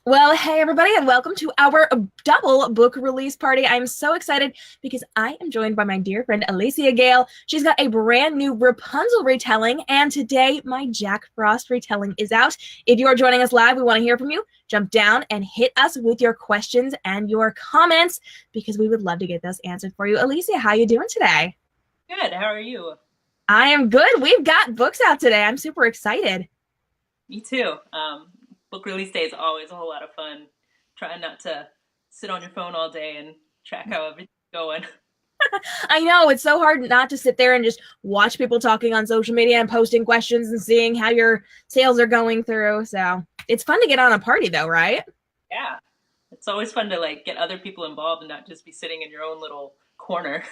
Well, hey everybody, and welcome to our double book release party. I'm so excited because I am joined by my dear friend Alicia Gaile. She's got a brand new Rapunzel retelling, and today my Jack Frost retelling is out. If you are joining us live, we want to hear from you. Jump down and hit us with your questions and your comments because we would love to get those answered for you. Alicia, how you doing today? Good. How are you? I am good. We've got books out today. I'm super excited. Me too. Book release day is always a whole lot of fun. Trying not to sit on your phone all day and track how everything's going. I know it's so hard not to sit there and just watch people talking on social media and posting questions and seeing how your sales are going through. So it's fun to get on a party though, right? Yeah. It's always fun to get other people involved and not just be sitting in your own little corner.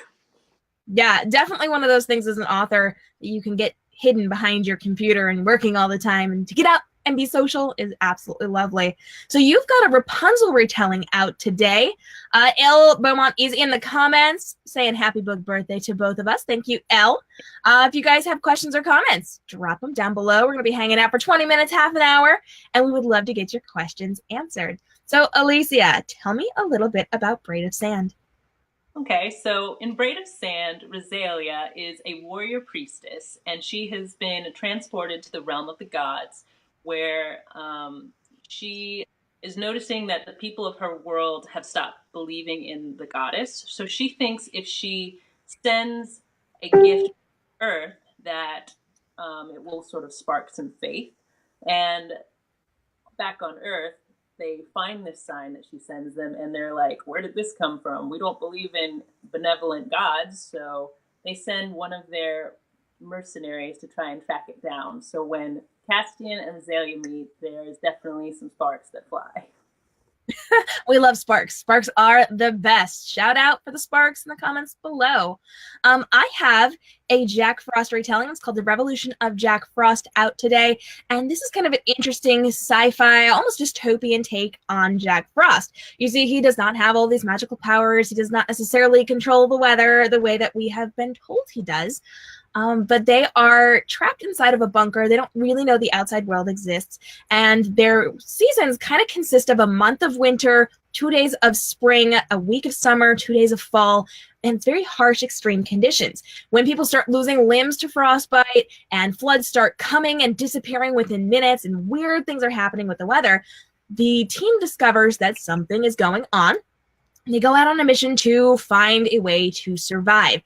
Yeah, definitely one of those things as an author that you can get hidden behind your computer and working all the time, and to get out and be social is absolutely lovely. So you've got a Rapunzel retelling out today. Elle Beaumont is in the comments saying happy book birthday to both of us. Thank you, Elle. If you guys have questions or comments, drop them down below. We're going to be hanging out for 20 minutes, half an hour, and we would love to get your questions answered. So Alicia, tell me a little bit about Braid of Sand. Okay, so in Braid of Sand, Rosalia is a warrior priestess, and she has been transported to the realm of the gods, where she is noticing that the people of her world have stopped believing in the goddess. So she thinks if she sends a gift to Earth, that it will sort of spark some faith. And back on Earth, they find this sign that she sends them, and they're like, where did this come from? We don't believe in benevolent gods. So they send one of their mercenaries to try and track it down. So when Castian and Rosalia meet, there's definitely some sparks that fly. We love Sparks. Sparks are the best. Shout out for the Sparks in the comments below. I have a Jack Frost retelling. It's called The Revolution of Jack Frost out today. And this is kind of an interesting sci-fi, almost dystopian take on Jack Frost. You see, he does not have all these magical powers. He does not necessarily control the weather the way that we have been told he does. But they are trapped inside of a bunker. They don't really know the outside world exists. And their seasons kind of consist of a month of winter, 2 days of spring, a week of summer, 2 days of fall, and it's very harsh, extreme conditions. When people start losing limbs to frostbite and floods start coming and disappearing within minutes and weird things are happening with the weather, the team discovers that something is going on. They go out on a mission to find a way to survive.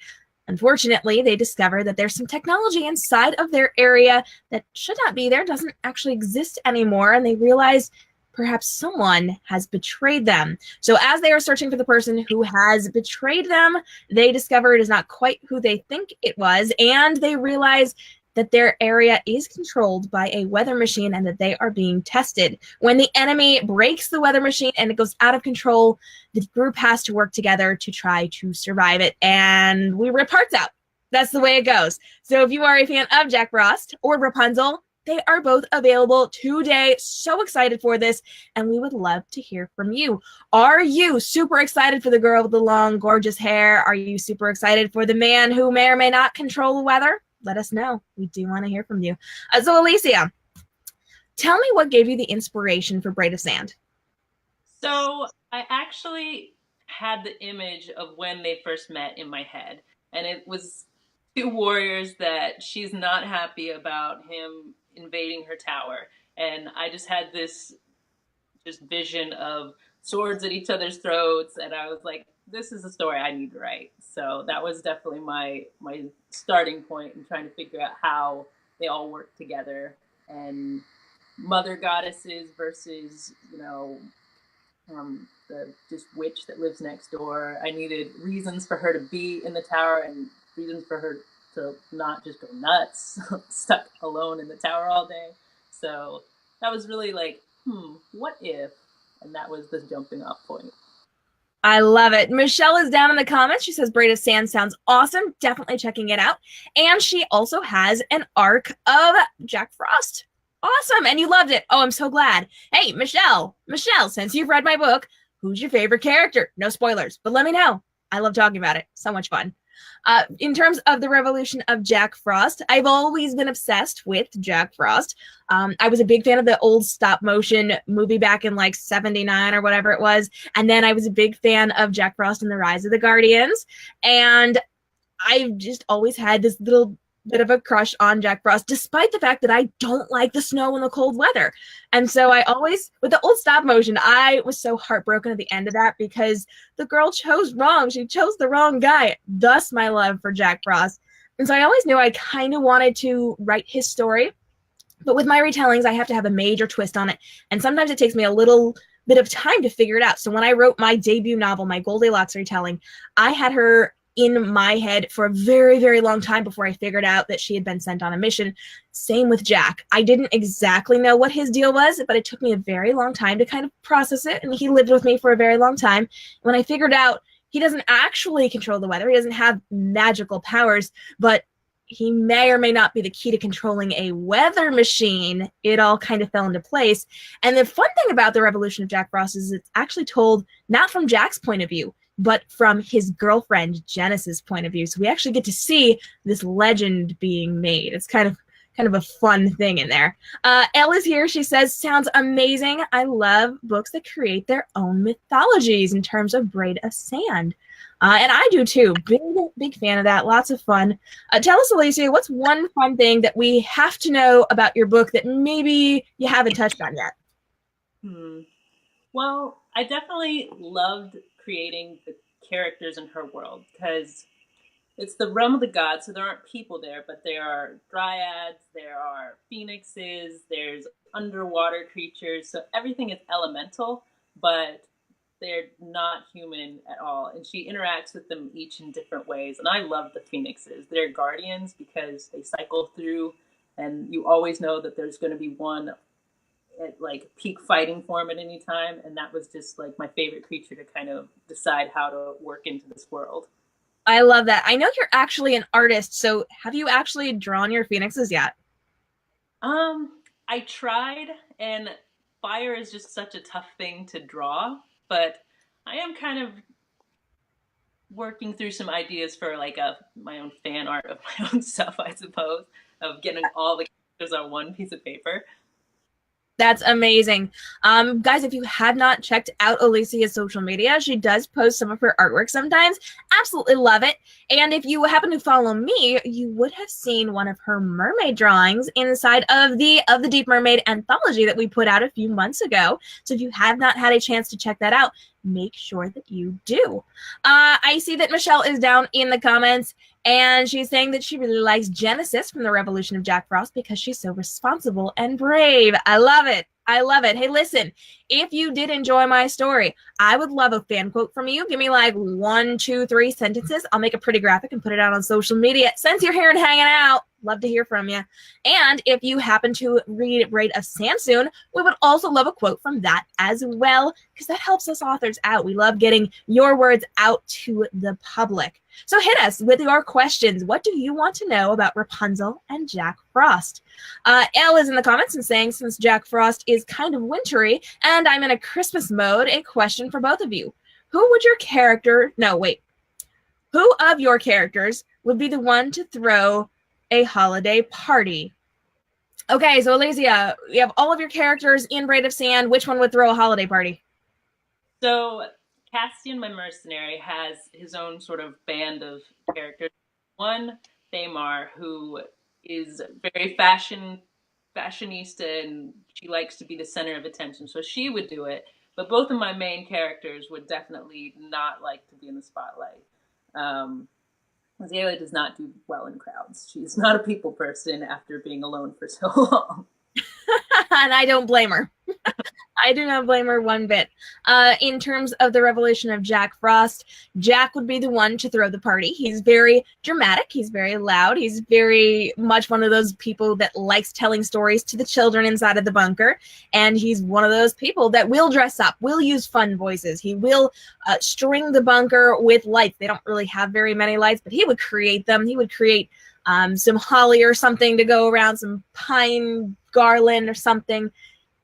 Unfortunately, they discover that there's some technology inside of their area that should not be there, doesn't actually exist anymore, and they realize perhaps someone has betrayed them. So as they are searching for the person who has betrayed them, they discover it is not quite who they think it was, and they realize that their area is controlled by a weather machine and that they are being tested. When the enemy breaks the weather machine and it goes out of control, the group has to work together to try to survive it, and we rip hearts out. That's the way it goes. So if you are a fan of Jack Frost or Rapunzel, they are both available today. So excited for this, and we would love to hear from you. Are you super excited for the girl with the long, gorgeous hair? Are you super excited for the man who may or may not control the weather? Let us know. We do want to hear from you. So Alicia, tell me what gave you the inspiration for Braid of Sand. So I actually had the image of when they first met in my head, and it was two warriors that she's not happy about him invading her tower. And I just had this just vision of swords at each other's throats, and I was like, this is a story I need to write. So that was definitely my starting point in trying to figure out how they all work together, and mother goddesses versus the just witch that lives next door. I needed reasons for her to be in the tower and reasons for her to not just go nuts, stuck alone in the tower all day. So that was really like, what if? And that was the jumping off point. I love it. Michelle is down in the comments. She says Braid of Sand sounds awesome. Definitely checking it out. And she also has an arc of Jack Frost. Awesome. And you loved it. Oh, I'm so glad. Hey, Michelle, since you've read my book, who's your favorite character? No spoilers, but let me know. I love talking about it. So much fun. In terms of the revolution of Jack Frost, I've always been obsessed with Jack Frost. I was a big fan of the old stop motion movie back in like 79 or whatever it was. And then I was a big fan of Jack Frost and the Rise of the Guardians. And I've just always had this little bit of a crush on Jack Frost, despite the fact that I don't like the snow and the cold weather. And so I always, with the old stop motion, I was so heartbroken at the end of that because the girl chose wrong. She chose the wrong guy, thus my love for Jack Frost. And so I always knew I kind of wanted to write his story. But with my retellings, I have to have a major twist on it. And sometimes it takes me a little bit of time to figure it out. So when I wrote my debut novel, my Goldilocks retelling, I had her in my head for a very, very long time before I figured out that she had been sent on a mission. Same with Jack. I didn't exactly know what his deal was, but it took me a very long time to kind of process it, and he lived with me for a very long time. When I figured out he doesn't actually control the weather, he doesn't have magical powers, but he may or may not be the key to controlling a weather machine, it all kind of fell into place. And the fun thing about the revolution of Jack Frost is it's actually told not from Jack's point of view, but from his girlfriend Janice's point of view. So we actually get to see this legend being made. It's kind of a fun thing in there. Elle is here. She says, sounds amazing. I love books that create their own mythologies in terms of Braid of Sand. And I do too. Big fan of that. Lots of fun. Tell us, Alicia, what's one fun thing that we have to know about your book that maybe you haven't touched on yet? Well, I definitely loved creating the characters in her world because it's the realm of the gods, so there aren't people there, but there are dryads, there are phoenixes, there's underwater creatures, so everything is elemental, but they're not human at all. And she interacts with them each in different ways. And I love the phoenixes. They're guardians because they cycle through, and you always know that there's going to be one at like peak fighting form at any time. And that was just like my favorite creature to kind of decide how to work into this world. I love that. I know you're actually an artist, so have you actually drawn your phoenixes yet? I tried, and fire is just such a tough thing to draw, but I am kind of working through some ideas for like my own fan art of my own stuff, I suppose, of getting all the characters on one piece of paper. That's amazing. Guys, if you have not checked out Alicia's social media, she does post some of her artwork sometimes. Absolutely love it. And if you happen to follow me, you would have seen one of her mermaid drawings inside of the Deep Mermaid anthology that we put out a few months ago. So if you have not had a chance to check that out, make sure that you do. I see that Michelle is down in the comments, and she's saying that she really likes Genesis from the Revolution of Jack Frost because she's so responsible and brave. I love it. I love it. Hey, listen, if you did enjoy my story, I would love a fan quote from you. Give me like 1, 2, 3 sentences. I'll make a pretty graphic and put it out on social media. Since you're here and hanging out, love to hear from you. And if you happen to read Braid of Sand soon, we would also love a quote from that as well, because that helps us authors out. We love getting your words out to the public. So hit us with your questions. What do you want to know about Rapunzel and Jack Frost? Elle is in the comments and saying, since Jack Frost is kind of wintry and I'm in a Christmas mode, a question for both of you. Who of your characters would be the one to throw a holiday party? Okay, so Alicia, you have all of your characters in Braid of Sand. Which one would throw a holiday party? So Castian, my mercenary, has his own sort of band of characters. One, Thamar, who is very fashionista, and she likes to be the center of attention, so she would do it. But both of my main characters would definitely not like to be in the spotlight. Azalea does not do well in crowds. She's not a people person after being alone for so long. And I don't blame her. I do not blame her one bit. In terms of the revolution of Jack Frost, Jack would be the one to throw the party. He's very dramatic. He's very loud. He's very much one of those people that likes telling stories to the children inside of the bunker. And he's one of those people that will dress up, will use fun voices. He will string the bunker with lights. They don't really have very many lights, but he would create them. He would create some holly or something to go around, some pine garland or something.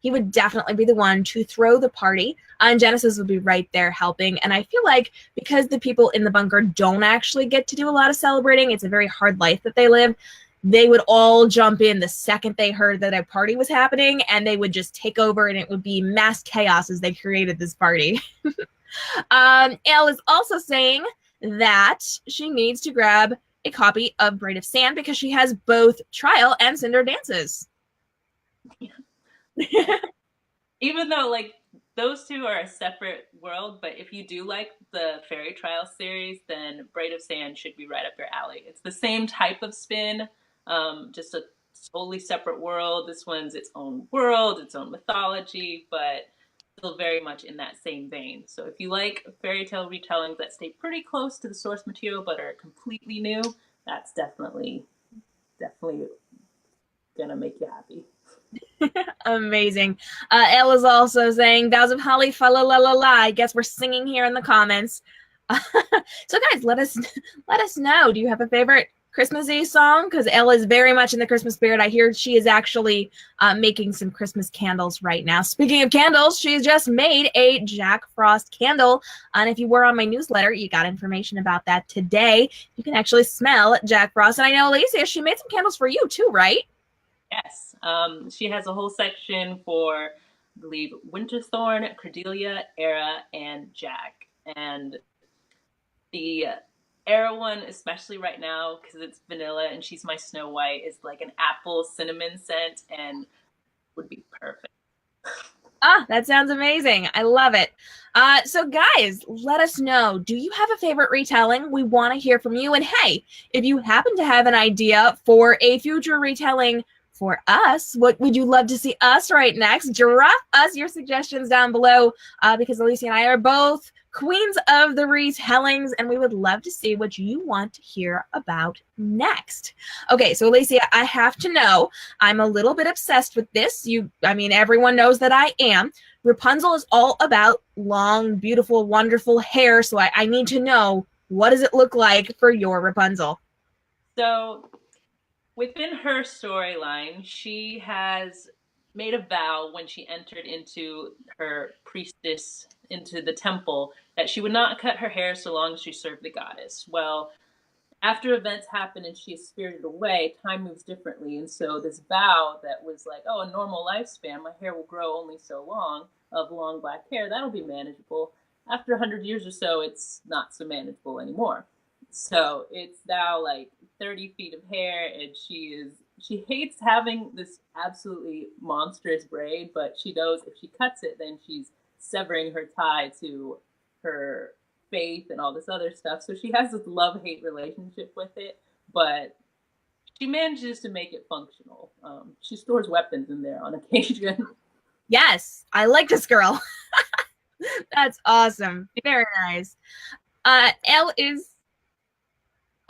he would definitely be the one to throw the party. And Genesis would be right there helping. And I feel like because the people in the bunker don't actually get to do a lot of celebrating, it's a very hard life that they live, they would all jump in the second they heard that a party was happening, and they would just take over, and it would be mass chaos as they created this party. Elle is also saying that she needs to grab a copy of Braid of Sand because she has both Trial and Cinder Dances. Even though like those two are a separate world, but if you do like the Fairy Trial series, then Braid of Sand should be right up your alley. It's the same type of spin, just a totally separate world. This one's its own world, its own mythology, but still very much in that same vein. So if you like fairy tale retellings that stay pretty close to the source material but are completely new, that's definitely gonna make you happy. Amazing. Ella's also saying Vows of Holly, fa la la la la. I guess we're singing here in the comments. So guys, let us know. Do you have a favorite Christmassy song? Because Ella is very much in the Christmas spirit. I hear she is actually making some Christmas candles right now. Speaking of candles, she's just made a Jack Frost candle. And if you were on my newsletter, you got information about that today. You can actually smell Jack Frost. And I know, Alicia, she made some candles for you too, right? Yes. She has a whole section for, I believe, Winterthorn, Cordelia, Era, and Jack. And the Era one, especially right now, because it's vanilla and she's my Snow White, is like an apple cinnamon scent and would be perfect. Ah, that sounds amazing. I love it. So guys, let us know. Do you have a favorite retelling? We want to hear from you. And hey, if you happen to have an idea for a future retelling for us, what would you love to see us write next? Drop us your suggestions down below because Alicia and I are both queens of the retellings, and we would love to see what you want to hear about next. Okay, so Alicia, I have to know, I'm a little bit obsessed with this. I mean, everyone knows that I am. Rapunzel is all about long, beautiful, wonderful hair, so I need to know, what does it look like for your Rapunzel? So within her storyline, she has made a vow when she entered into her priestess, into the temple, that she would not cut her hair so long as she served the goddess. Well, after events happen and she is spirited away, time moves differently. And so this vow that was like, oh, a normal lifespan, my hair will grow only so long, of long black hair, that'll be manageable. After 100 years or so, it's not so manageable anymore. So it's now like 30 feet of hair, and she hates having this absolutely monstrous braid, but she knows if she cuts it, then she's severing her tie to her faith and all this other stuff. So she has this love-hate relationship with it, but she manages to make it functional. She stores weapons in there on occasion. Yes, I like this girl. That's awesome. Very nice. Elle is...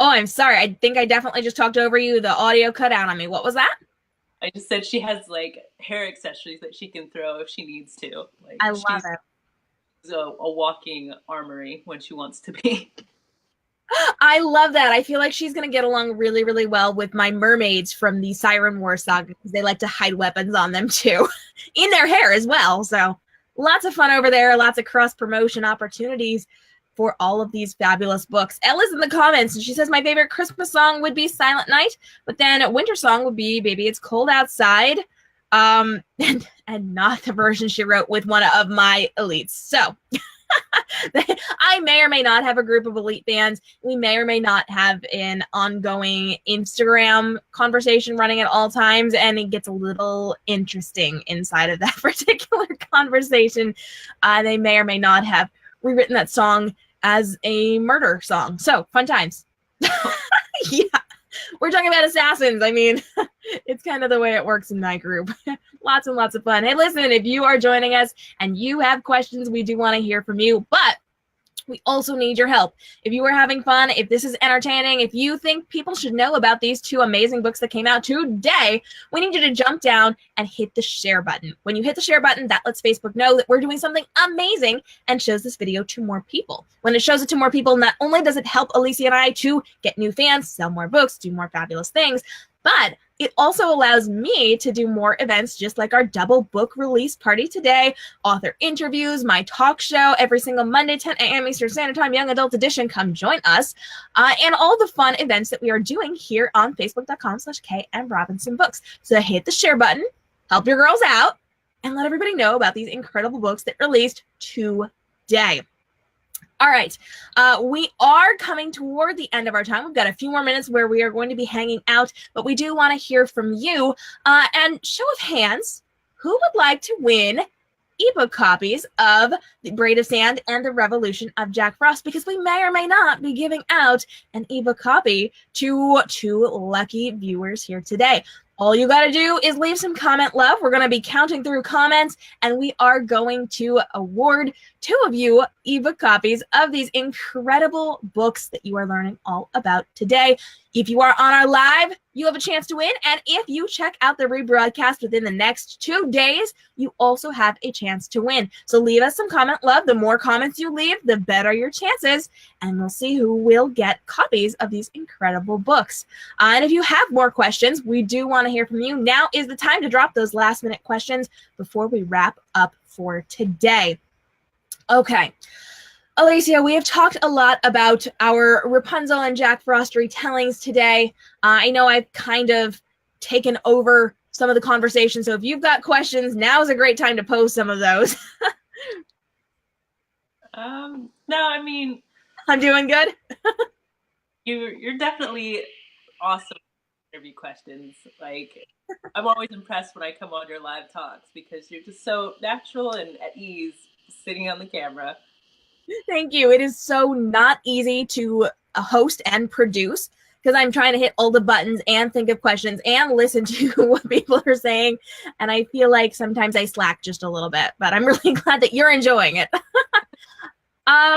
Oh, I'm sorry. I think I definitely just talked over you. The audio cut out on me. What was that? I just said she has like hair accessories that she can throw if she needs to. Like, I love it. She's a walking armory when she wants to be. I love that. I feel like she's going to get along really, really well with my mermaids from the Siren War saga because they like to hide weapons on them too, in their hair as well. So lots of fun over there, lots of cross-promotion opportunities for all of these fabulous books. Ella's in the comments, and she says, my favorite Christmas song would be Silent Night, but then winter song would be Baby It's Cold Outside, and not the version she wrote with one of my elites. So I may or may not have a group of elite fans. We may or may not have an ongoing Instagram conversation running at all times, and it gets a little interesting inside of that particular conversation. They may or may not have rewritten that song as a murder song. So fun times. Yeah, we're talking about assassins. I mean, it's kind of the way it works in my group. Lots and lots of fun. Hey, listen, if you are joining us and you have questions, we do want to hear from you, but we also need your help. If you are having fun, if this is entertaining, if you think people should know about these two amazing books that came out today, we need you to jump down and hit the share button. When you hit the share button, that lets Facebook know that we're doing something amazing and shows this video to more people. When it shows it to more people, not only does it help Alicia and I to get new fans, sell more books, do more fabulous things, But it also allows me to do more events just like our double book release party today, author interviews, my talk show every single Monday, 10 a.m. Eastern Standard Time, Young Adult Edition. Come join us. And all the fun events that we are doing here on Facebook.com/k.m.robinson books. So hit the share button, help your girls out, and let everybody know about these incredible books that released today. All right, we are coming toward the end of our time. We've got a few more minutes where we are going to be hanging out, but we do want to hear from you. And show of hands, who would like to win ebook copies of The Braid of Sand and The Revolution of Jack Frost? Because we may or may not be giving out an ebook copy to 2 lucky viewers here today. All you got to do is leave some comment love. We're going to be counting through comments, and we are going to award 2 of you ebook copies of these incredible books that you are learning all about today. If you are on our live, you have a chance to win. And if you check out the rebroadcast within the next 2 days, you also have a chance to win. So leave us some comment love. The more comments you leave, the better your chances. And we'll see who will get copies of these incredible books. And if you have more questions, we do want to hear from you. Now is the time to drop those last minute questions before we wrap up for today. Okay. Alicia, we have talked a lot about our Rapunzel and Jack Frost retellings today. I know I've kind of taken over some of the conversation, so if you've got questions, now is a great time to pose some of those. No, I mean, I'm doing good. you're definitely awesome interview questions. Like, I'm always impressed when I come on your live talks because you're just so natural and at ease sitting on the camera. Thank you. It is so not easy to host and produce because I'm trying to hit all the buttons and think of questions and listen to what people are saying. And I feel like sometimes I slack just a little bit, but I'm really glad that you're enjoying it.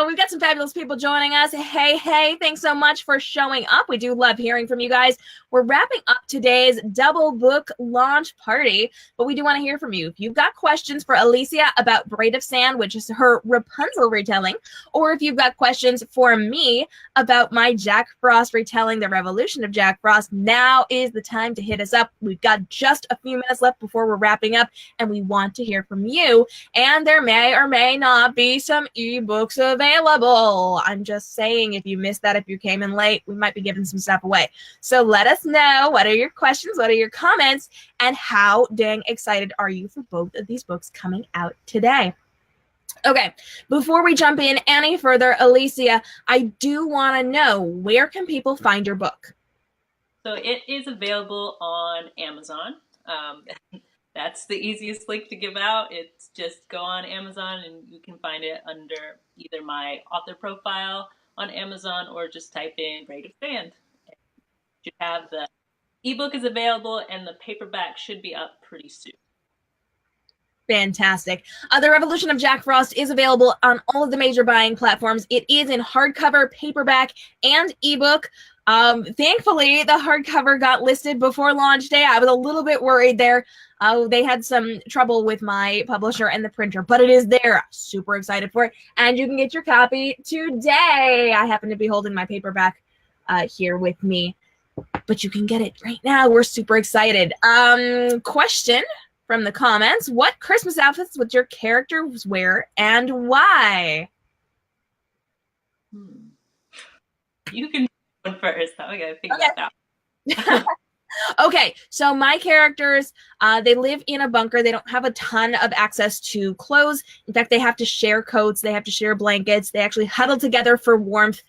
We've got some fabulous people joining us. Hey, thanks so much for showing up. We do love hearing from you guys. We're wrapping up today's double book launch party, but we do want to hear from you. If you've got questions for Alicia about Braid of Sand, which is her Rapunzel retelling, or if you've got questions for me about my Jack Frost retelling, The Revolution of Jack Frost, now is the time to hit us up. We've got just a few minutes left before we're wrapping up, and we want to hear from you. And there may or may not be some ebooks available. I'm just saying, if you missed that, if you came in late, we might be giving some stuff away. So let us know, what are your questions, what are your comments, and how dang excited are you for both of these books coming out today? Okay, before we jump in any further, Alicia, I do want to know, where can people find your book? So it is available on Amazon. That's the easiest link to give out. It's just go on Amazon and you can find it under either my author profile on Amazon or just type in Braid of Sand. You should have the ebook is available and the paperback should be up pretty soon. Fantastic. The Revolution of Jack Frost is available on all of the major buying platforms. It is in hardcover, paperback, and ebook. Thankfully, the hardcover got listed before launch day. I was a little bit worried there. They had some trouble with my publisher and the printer, but it is there. Super excited for it. And you can get your copy today. I happen to be holding my paperback here with me, but you can get it right now. We're super excited. Question from the comments: what Christmas outfits would your characters wear and why? You can go one first. I gotta think about that. Okay, so my characters, they live in a bunker. They don't have a ton of access to clothes. In fact, they have to share coats. They have to share blankets. They actually huddle together for warmth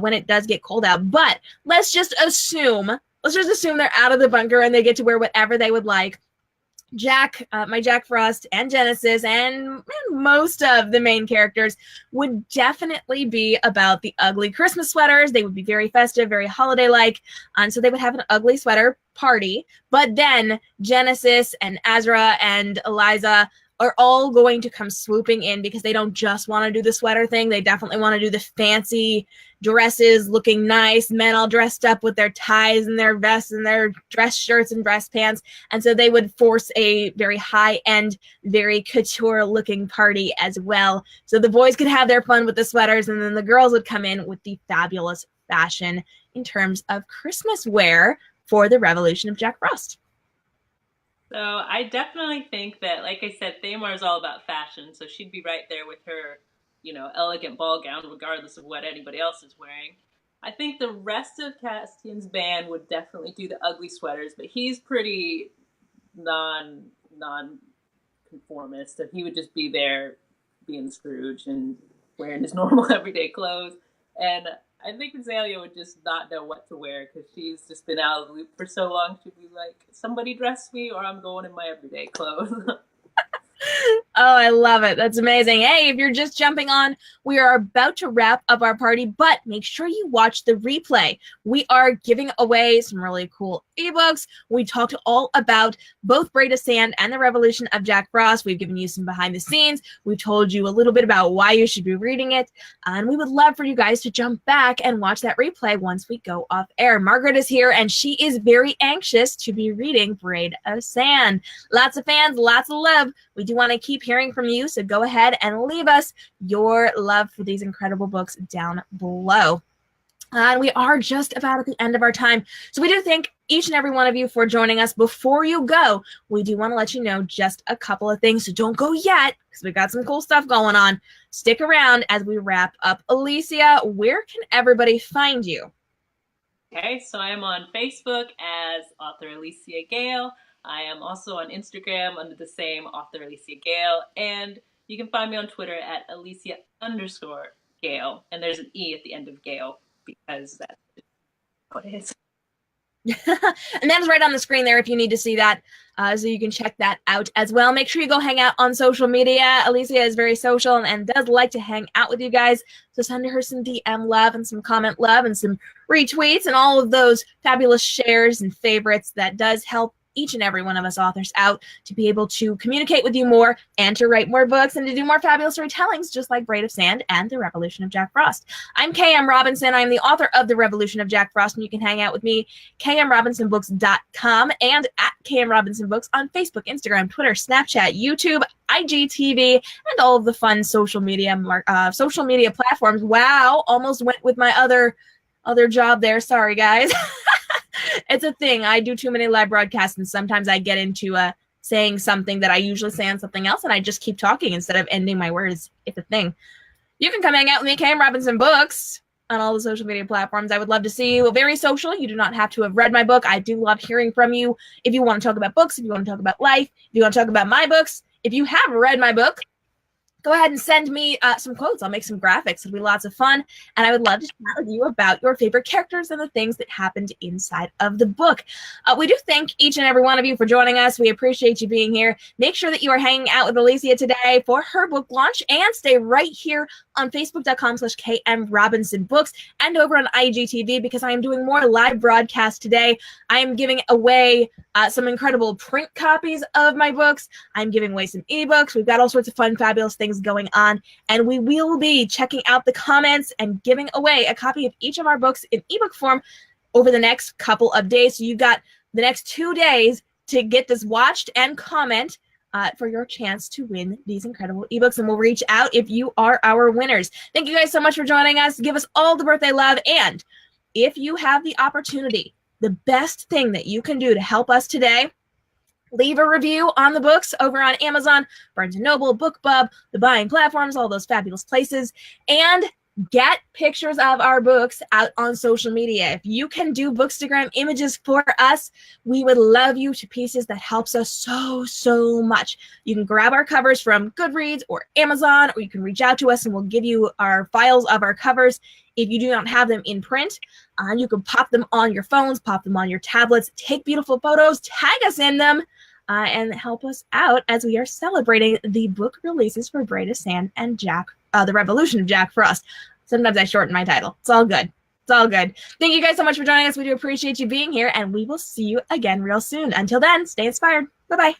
when it does get cold out. But let's just assume they're out of the bunker and they get to wear whatever they would like. Jack, my Jack Frost, and Genesis, and most of the main characters would definitely be about the ugly Christmas sweaters. They would be very festive, very holiday-like, and so they would have an ugly sweater party. But then Genesis and Azra and Eliza are all going to come swooping in because they don't just want to do the sweater thing. They definitely want to do the fancy dresses, looking nice, men all dressed up with their ties and their vests and their dress shirts and dress pants. And so they would force a very high-end, very couture-looking party as well. So the boys could have their fun with the sweaters, and then the girls would come in with the fabulous fashion in terms of Christmas wear for the Revolution of Jack Frost? So I definitely think that, like I said, Thamar is all about fashion, so she'd be right there with her, elegant ball gown, regardless of what anybody else is wearing. I think the rest of Castian's band would definitely do the ugly sweaters, but he's pretty non conformist, so he would just be there being Scrooge and wearing his normal everyday clothes. And I think Azalea would just not know what to wear because she's just been out of the loop for so long. She'd be like, somebody dress me or I'm going in my everyday clothes. Oh, I love it. That's amazing. Hey, if you're just jumping on, we are about to wrap up our party, but make sure you watch the replay. We are giving away some really cool ebooks. We talked all about both Braid of Sand and the Revolution of Jack Frost. We've given you some behind the scenes. We've told you a little bit about why you should be reading it. And we would love for you guys to jump back and watch that replay once we go off air. Margaret is here and she is very anxious to be reading Braid of Sand. Lots of fans, lots of love. We do want to keep hearing from you, so go ahead and leave us your love for these incredible books down below. And we are just about at the end of our time. So we do thank each and every one of you for joining us. Before you go, we do want to let you know just a couple of things. So don't go yet, because we've got some cool stuff going on. Stick around as we wrap up. Alicia, where can everybody find you? Okay, so I am on Facebook as author Alicia Gaile. I am also on Instagram under the same author Alicia Gaile, and you can find me on Twitter at Alicia_Gaile, and there's an E at the end of Gaile because that's what it is. And that is right on the screen there if you need to see that, so you can check that out as well. Make sure you go hang out on social media. Alicia is very social and does like to hang out with you guys, so send her some DM love and some comment love and some retweets and all of those fabulous shares and favorites. That does help each and every one of us authors out to be able to communicate with you more and to write more books and to do more fabulous retellings just like Braid of Sand and The Revolution of Jack Frost. I'm K.M. Robinson. I'm the author of The Revolution of Jack Frost, and you can hang out with me, k.m.robinsonbooks.com, and at K.M. Robinson Books on Facebook, Instagram, Twitter, Snapchat, YouTube, IGTV, and all of the fun social media platforms. Wow, almost went with my other job there. Sorry, guys. It's a thing. I do too many live broadcasts, and sometimes I get into saying something that I usually say on something else, and I just keep talking instead of ending my words. It's a thing. You can come hang out with me, K.M. Robinson Books, on all the social media platforms. I would love to see you. Very social. You do not have to have read my book. I do love hearing from you. If you want to talk about books, if you want to talk about life, if you want to talk about my books, if you have read my book, go ahead and send me some quotes. I'll make some graphics. It'll be lots of fun. And I would love to chat with you about your favorite characters and the things that happened inside of the book. We do thank each and every one of you for joining us. We appreciate you being here. Make sure that you are hanging out with Alicia today for her book launch, and stay right here on Facebook.com/KM.RobinsonBooks and over on IGTV, because I am doing more live broadcasts today. I am giving away some incredible print copies of my books. I'm giving away some ebooks. We've got all sorts of fun, fabulous things going on, and we will be checking out the comments and giving away a copy of each of our books in ebook form over the next couple of days. So you've got the next 2 days to get this watched and comment for your chance to win these incredible ebooks, and we'll reach out if you are our winners. Thank you guys so much for joining us. Give us all the birthday love, and if you have the opportunity, the best thing that you can do to help us today, leave a review on the books over on Amazon, Barnes & Noble, BookBub, the buying platforms, all those fabulous places, and get pictures of our books out on social media. If you can do Bookstagram images for us, we would love you to pieces. That helps us so much. You can grab our covers from Goodreads or Amazon, or you can reach out to us and we'll give you our files of our covers. If you do not have them in print, you can pop them on your phones, pop them on your tablets, take beautiful photos, tag us in them, and help us out as we are celebrating the book releases for Braid of Sand and The Revolution of Jack Frost. Sometimes I shorten my title. It's all good. It's all good. Thank you guys so much for joining us. We do appreciate you being here, and we will see you again real soon. Until then, stay inspired. Bye-bye.